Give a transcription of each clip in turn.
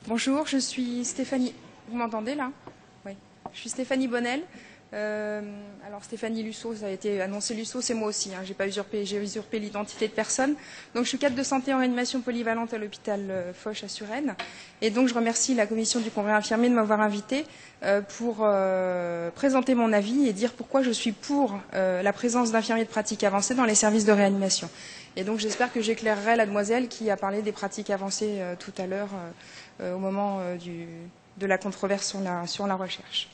Bonjour, je suis Stéphanie. Vous m'entendez là? Oui. Je suis Stéphanie Bonnel. Alors Stéphanie Lusso, ça a été annoncé Lusso, c'est moi aussi. J'ai pas usurpé, j'ai usurpé l'identité de personne. Donc je suis cadre de santé en réanimation polyvalente à l'hôpital Foch à Suresnes. Et donc je remercie la commission du congrès infirmier de m'avoir invitée pour présenter mon avis et dire pourquoi je suis pour la présence d'infirmiers de pratique avancée dans les services de réanimation. Et donc j'espère que j'éclairerai la demoiselle qui a parlé des pratiques avancées tout à l'heure au moment de la controverse sur la recherche.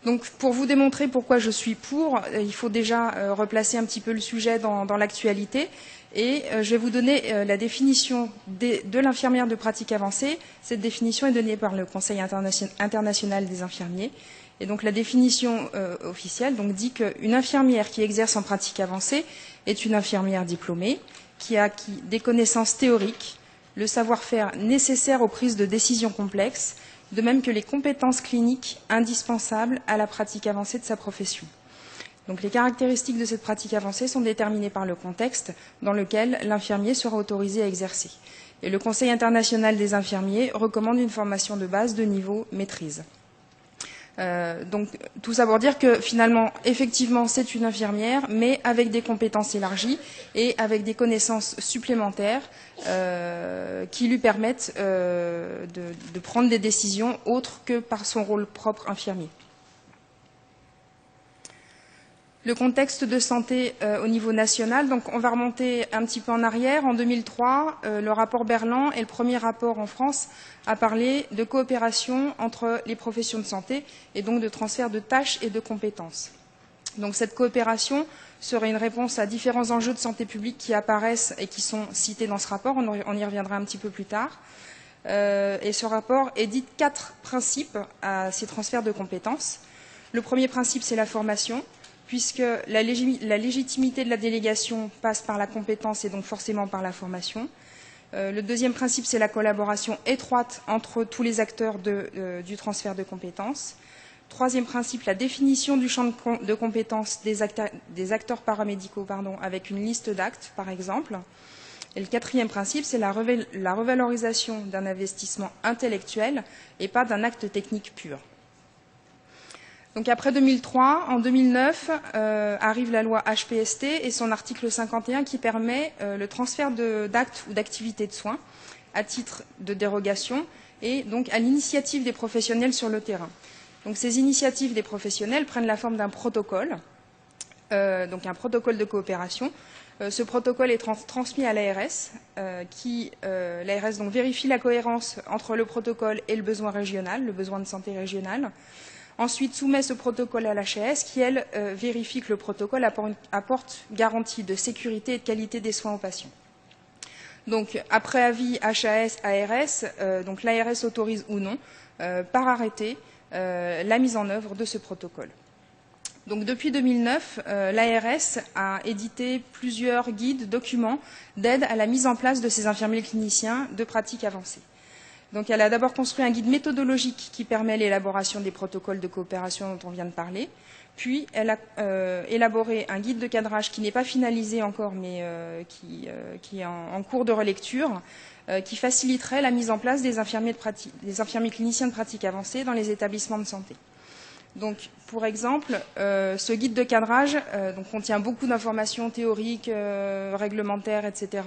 Donc, pour vous démontrer pourquoi je suis pour, il faut déjà replacer un petit peu le sujet dans l'actualité. Et je vais vous donner la définition de l'infirmière de pratique avancée. Cette définition est donnée par le Conseil international des infirmiers. Et donc, la définition officielle dit qu'une infirmière qui exerce en pratique avancée est une infirmière diplômée qui a acquis des connaissances théoriques, le savoir-faire nécessaire aux prises de décisions complexes, de même que les compétences cliniques indispensables à la pratique avancée de sa profession. Donc, les caractéristiques de cette pratique avancée sont déterminées par le contexte dans lequel l'infirmier sera autorisé à exercer. Et le Conseil international des infirmiers recommande une formation de base de niveau maîtrise. Donc, tout ça pour dire que finalement, effectivement, c'est une infirmière, mais avec des compétences élargies et avec des connaissances supplémentaires qui lui permettent de prendre des décisions autres que par son rôle propre infirmier. Le contexte de santé au niveau national, donc on va remonter un petit peu en arrière. En 2003, le rapport Berland est le premier rapport en France à parler de coopération entre les professions de santé et donc de transfert de tâches et de compétences. Donc cette coopération serait une réponse à différents enjeux de santé publique qui apparaissent et qui sont cités dans ce rapport. On y reviendra un petit peu plus tard. Et ce rapport édite 4 principes à ces transferts de compétences. Le premier principe, c'est la formation, puisque la légitimité de la délégation passe par la compétence et donc forcément par la formation. Le deuxième principe, c'est la collaboration étroite entre tous les acteurs du transfert de compétences. Troisième principe, la définition du champ de compétences des acteurs paramédicaux avec une liste d'actes, par exemple. Et le quatrième principe, c'est la revalorisation d'un investissement intellectuel et pas d'un acte technique pur. Donc après 2003, en 2009, arrive la loi HPST et son article 51 qui permet le transfert d'actes ou d'activités de soins à titre de dérogation et donc à l'initiative des professionnels sur le terrain. Donc ces initiatives des professionnels prennent la forme d'un protocole, donc un protocole de coopération. Ce protocole est transmis à l'ARS, l'ARS donc vérifie la cohérence entre le protocole et le besoin régional, le besoin de santé régional. Ensuite, soumet ce protocole à l'HAS qui, elle, vérifie que le protocole apporte garantie de sécurité et de qualité des soins aux patients. Donc, après avis HAS-ARS, donc l'ARS autorise ou non, par arrêté, la mise en œuvre de ce protocole. Donc, depuis 2009, l'ARS a édité plusieurs guides, documents d'aide à la mise en place de ces infirmiers cliniciens de pratique avancée. Donc, elle a d'abord construit un guide méthodologique qui permet l'élaboration des protocoles de coopération dont on vient de parler. Puis, elle a élaboré un guide de cadrage qui n'est pas finalisé encore, mais qui est en cours de relecture, qui faciliterait la mise en place des infirmiers cliniciens de pratique avancée dans les établissements de santé. Donc, pour exemple, ce guide de cadrage contient beaucoup d'informations théoriques, réglementaires, etc.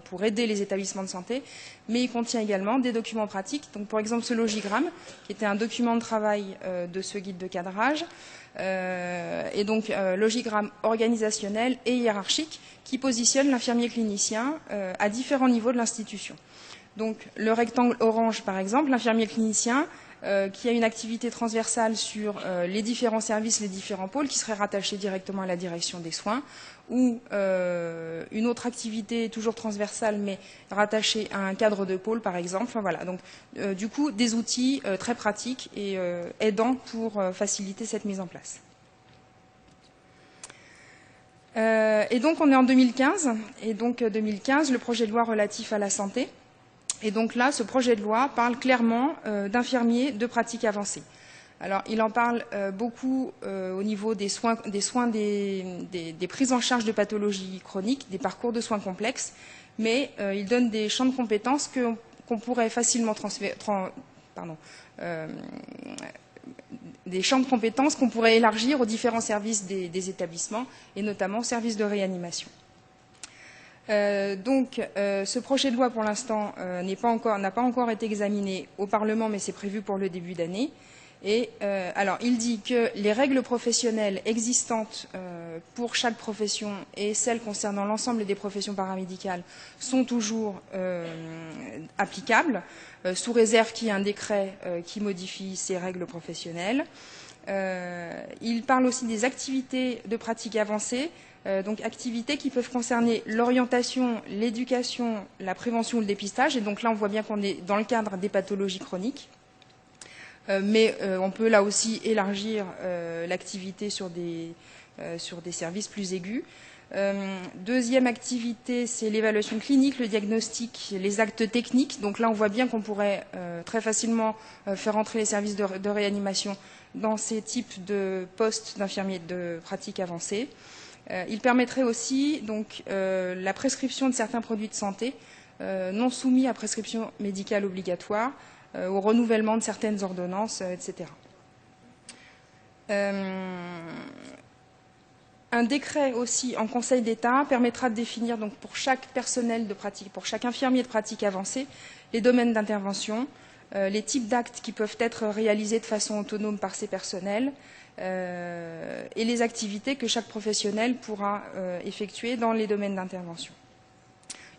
Pour aider les établissements de santé, mais il contient également des documents pratiques. Donc, par exemple, ce logigramme, qui était un document de travail de ce guide de cadrage, et donc logigramme organisationnel et hiérarchique qui positionne l'infirmier clinicien à différents niveaux de l'institution. Donc, le rectangle orange, par exemple, l'infirmier clinicien, qui a une activité transversale sur les différents services, les différents pôles, qui serait rattachée directement à la direction des soins, ou une autre activité toujours transversale, mais rattachée à un cadre de pôle, par exemple. Enfin, voilà. Donc, du coup, des outils très pratiques et aidants pour faciliter cette mise en place. Et donc, on est en 2015. Et donc, 2015, le projet de loi relatif à la santé. Et donc là, ce projet de loi parle clairement d'infirmiers de pratique avancée. Alors, il en parle beaucoup au niveau des soins, des prises en charge de pathologies chroniques, des parcours de soins complexes, mais il donne des champs de compétences qu'on pourrait facilement des champs de compétences qu'on pourrait élargir aux différents services des établissements, et notamment aux services de réanimation. Ce projet de loi, pour l'instant, n'a pas encore été examiné au Parlement, mais c'est prévu pour le début d'année. Et alors, il dit que les règles professionnelles existantes pour chaque profession et celles concernant l'ensemble des professions paramédicales sont toujours applicables, sous réserve qu'il y ait un décret qui modifie ces règles professionnelles. Il parle aussi des activités de pratique avancée, donc activités qui peuvent concerner l'orientation, l'éducation, la prévention ou le dépistage. Et donc là, on voit bien qu'on est dans le cadre des pathologies chroniques. Mais on peut là aussi élargir l'activité sur des services plus aigus. Deuxième activité, c'est l'évaluation clinique, le diagnostic, les actes techniques. Donc là, on voit bien qu'on pourrait très facilement faire entrer les services de réanimation dans ces types de postes d'infirmiers de pratique avancée. Il permettrait aussi donc, la prescription de certains produits de santé non soumis à prescription médicale obligatoire, au renouvellement de certaines ordonnances, etc. Un décret aussi en Conseil d'État permettra de définir donc, pour chaque personnel de pratique, pour chaque infirmier de pratique avancée, les domaines d'intervention, les types d'actes qui peuvent être réalisés de façon autonome par ces personnels et les activités que chaque professionnel pourra effectuer dans les domaines d'intervention.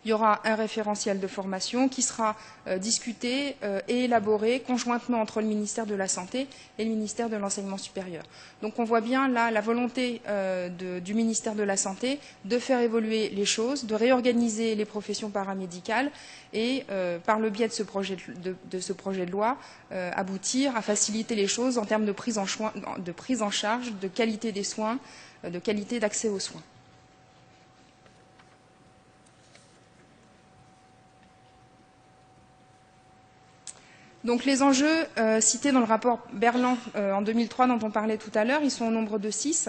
Il y aura un référentiel de formation qui sera discuté et élaboré conjointement entre le ministère de la Santé et le ministère de l'Enseignement supérieur. Donc on voit bien là la volonté du ministère de la Santé de faire évoluer les choses, de réorganiser les professions paramédicales et, par le biais de ce projet de loi, aboutir à faciliter les choses en termes de prise en charge, de qualité des soins, de qualité d'accès aux soins. Donc les enjeux cités dans le rapport Berland en 2003 dont on parlait tout à l'heure, ils sont au nombre de 6.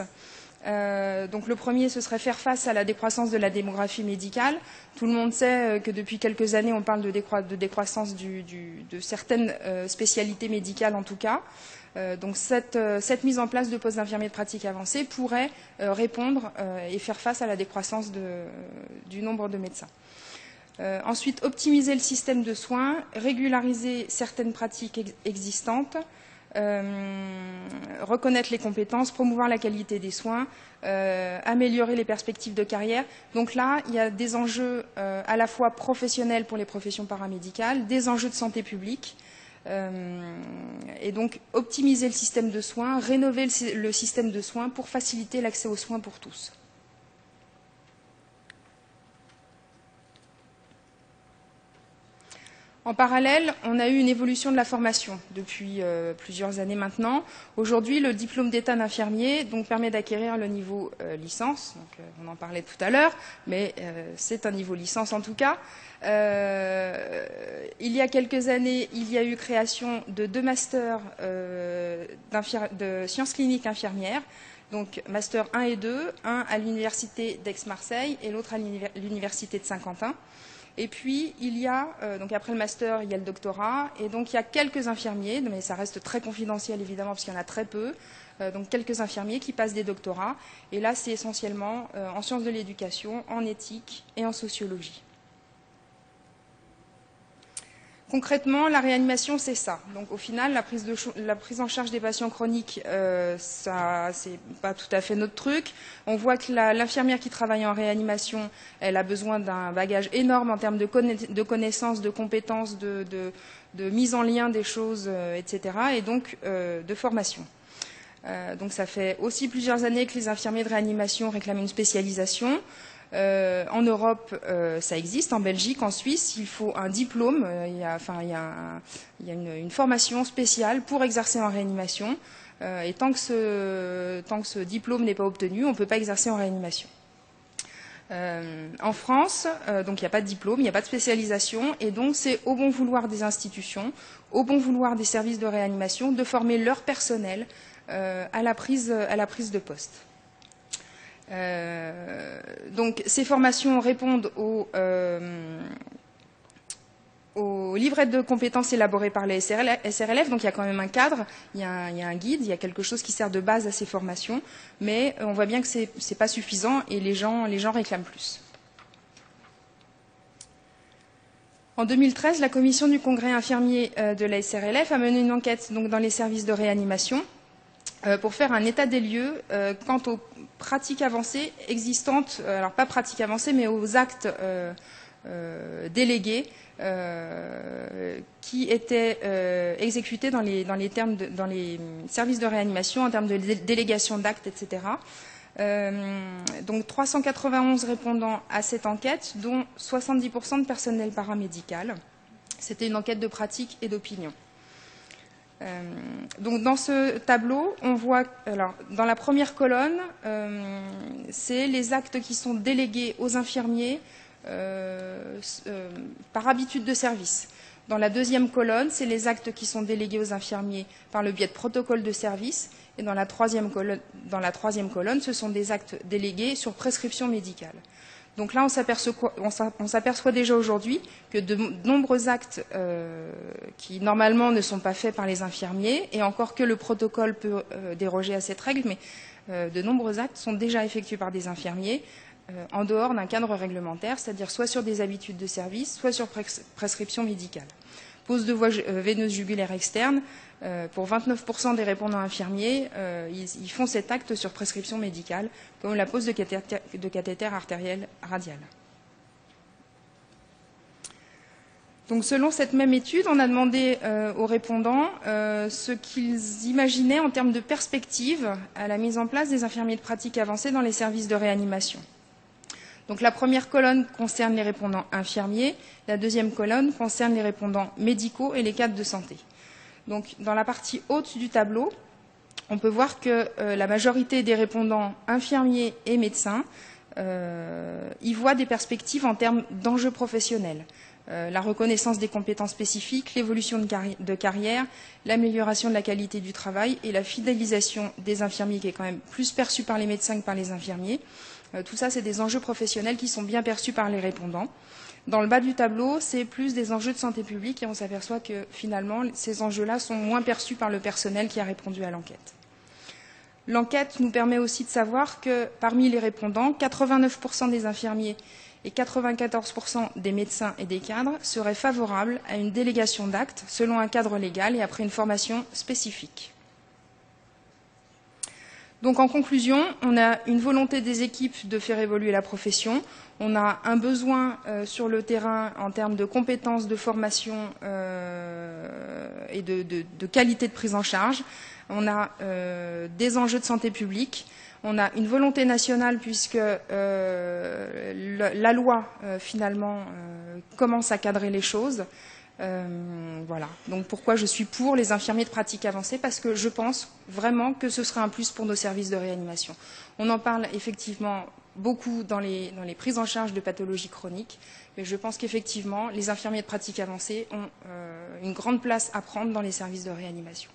Donc le premier, ce serait faire face à la décroissance de la démographie médicale. Tout le monde sait que depuis quelques années, on parle de décroissance de certaines spécialités médicales en tout cas. Donc cette mise en place de postes d'infirmiers de pratique avancée pourrait répondre et faire face à la décroissance du nombre de médecins. Ensuite, optimiser le système de soins, régulariser certaines pratiques existantes, reconnaître les compétences, promouvoir la qualité des soins, améliorer les perspectives de carrière. Donc là, il y a des enjeux à la fois professionnels pour les professions paramédicales, des enjeux de santé publique, et donc optimiser le système de soins, rénover le système de soins pour faciliter l'accès aux soins pour tous. En parallèle, on a eu une évolution de la formation depuis plusieurs années maintenant. Aujourd'hui, le diplôme d'état d'infirmier permet d'acquérir le niveau licence. Donc, on en parlait tout à l'heure, mais c'est un niveau licence en tout cas. Il y a quelques années, il y a eu création de 2 masters de sciences cliniques infirmières. Donc, master 1 et 2, un à l'université d'Aix-Marseille et l'autre à l'université de Saint-Quentin. Et puis, il y a, donc après le master, il y a le doctorat, et donc il y a quelques infirmiers, mais ça reste très confidentiel évidemment parce qu'il y en a très peu, donc quelques infirmiers qui passent des doctorats, et là c'est essentiellement en sciences de l'éducation, en éthique et en sociologie. Concrètement, la réanimation, c'est ça. Donc, au final, la prise en charge des patients chroniques, ça, c'est pas tout à fait notre truc. On voit que l'infirmière qui travaille en réanimation, elle a besoin d'un bagage énorme en termes de connaissances, de compétences, de mise en lien des choses, etc. Et donc, de formation. Donc, ça fait aussi plusieurs années que les infirmiers de réanimation réclament une spécialisation. En Europe, ça existe, en Belgique, en Suisse, il faut un diplôme, il y a une formation spéciale pour exercer en réanimation, et tant que ce diplôme n'est pas obtenu, on ne peut pas exercer en réanimation. En France, donc il n'y a pas de diplôme, il n'y a pas de spécialisation, et donc c'est au bon vouloir des institutions, au bon vouloir des services de réanimation, de former leur personnel à la prise de poste. Donc ces formations répondent au livret de compétences élaboré par les SRLF, donc il y a quand même un cadre, il y a un guide, il y a quelque chose qui sert de base à ces formations, mais on voit bien que c'est pas suffisant et les gens réclament plus. En 2013, la commission du congrès infirmier de la SRLF a mené une enquête donc, dans les services de réanimation pour faire un état des lieux quant aux pratiques avancées existantes, alors pas pratiques avancées, mais aux actes délégués qui étaient exécutés dans les services de réanimation en termes de délégation d'actes, etc. Donc 391 répondants à cette enquête, dont 70% de personnel paramédical. C'était une enquête de pratique et d'opinion. Donc dans ce tableau, on voit, alors, dans la première colonne, c'est les actes qui sont délégués aux infirmiers par habitude de service. Dans la deuxième colonne, c'est les actes qui sont délégués aux infirmiers par le biais de protocoles de service. Et dans la troisième colonne, ce sont des actes délégués sur prescription médicale. Donc là, on s'aperçoit déjà aujourd'hui que de nombreux actes qui, normalement, ne sont pas faits par les infirmiers, et encore que le protocole peut déroger à cette règle, mais de nombreux actes sont déjà effectués par des infirmiers en dehors d'un cadre réglementaire, c'est-à-dire soit sur des habitudes de service, soit sur prescription médicale. Pose de voie veineuse jugulaire externe, pour 29% des répondants infirmiers, ils font cet acte sur prescription médicale, comme la pose de cathéter artériel radial. Donc, selon cette même étude, on a demandé aux répondants ce qu'ils imaginaient en termes de perspective à la mise en place des infirmiers de pratique avancée dans les services de réanimation. Donc la première colonne concerne les répondants infirmiers, la deuxième colonne concerne les répondants médicaux et les cadres de santé. Donc dans la partie haute du tableau, on peut voir que la majorité des répondants infirmiers et médecins y voient des perspectives en termes d'enjeux professionnels. La reconnaissance des compétences spécifiques, l'évolution de carrière, l'amélioration de la qualité du travail et la fidélisation des infirmiers qui est quand même plus perçue par les médecins que par les infirmiers. Tout ça, c'est des enjeux professionnels qui sont bien perçus par les répondants. Dans le bas du tableau, c'est plus des enjeux de santé publique et on s'aperçoit que finalement, ces enjeux-là sont moins perçus par le personnel qui a répondu à l'enquête. L'enquête nous permet aussi de savoir que parmi les répondants, 89% des infirmiers et 94% des médecins et des cadres seraient favorables à une délégation d'actes selon un cadre légal et après une formation spécifique. Donc en conclusion, on a une volonté des équipes de faire évoluer la profession, on a un besoin sur le terrain en termes de compétences, de formation et de qualité de prise en charge, on a des enjeux de santé publique, on a une volonté nationale puisque la loi finalement commence à cadrer les choses. Voilà. Donc pourquoi je suis pour les infirmiers de pratique avancée? Parce que je pense vraiment que ce sera un plus pour nos services de réanimation. On en parle effectivement beaucoup dans les prises en charge de pathologies chroniques, mais je pense qu'effectivement les infirmiers de pratique avancée ont une grande place à prendre dans les services de réanimation.